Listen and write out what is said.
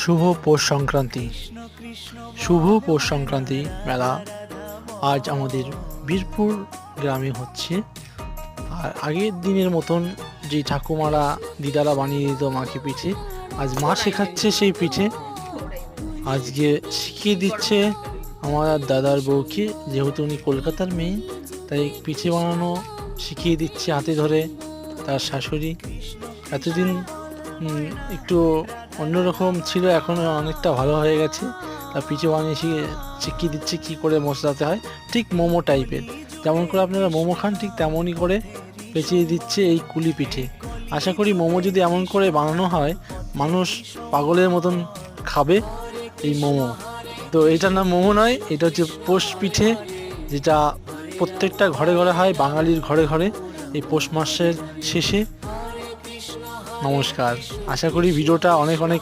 শুভ পৌষ সংক্রান্তি। শুভ পৌষ সংক্রান্তি মেলা আজ আমাদের বীরপুর গ্রামে হচ্ছে। আর আগের দিনের মতন যে ঠাকুমারা দিদারা বানিয়ে দিত মাকে পিঠে, আজ মা শেখাচ্ছে সেই পিঠে। আজকে শিখিয়ে দিচ্ছে আমার দাদার বউকে, যেহেতু উনি কলকাতার মেয়ে, তাই পিঠে বানানো শিখিয়ে দিচ্ছে হাতে ধরে তার শাশুড়ি। এতদিন একটু অন্যরকম ছিল, এখন অনেকটা ভালো হয়ে গেছে। আর পিঠে বানিয়ে শিখিয়ে দিচ্ছে কী করে মশলাতে হয়, ঠিক মোমো টাইপের। যেমন করে আপনারা মোমো খান ঠিক তেমনই করে পেঁচিয়ে দিচ্ছে এই কুলি পিঠে। আশা করি মোমো যদি এমন করে বানানো হয়, মানুষ পাগলের মতন খাবে এই মোমো। তো এটার নাম মোমো নয়, এটা হচ্ছে পোষ পিঠে, যেটা প্রত্যেকটা ঘরে ঘরে হয়, বাঙালির ঘরে ঘরে এই পৌষ মাসের শেষে। নমস্কার, আশা করি ভিডিওটা অনেক অনেক